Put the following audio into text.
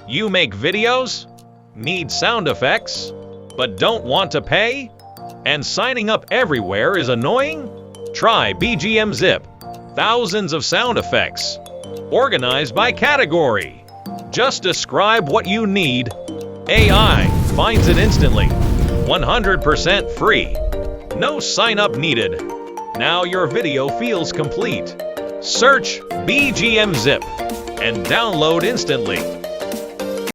You make videos? Need sound effects? But don't want to pay? And signing up everywhere is annoying? Try BGMZip. Thousands of sound effects. Organized by category. Just describe what you need. AI finds it instantly. 100% free. No sign up needed. Now your video feels complete. Search BGMZip and download instantly.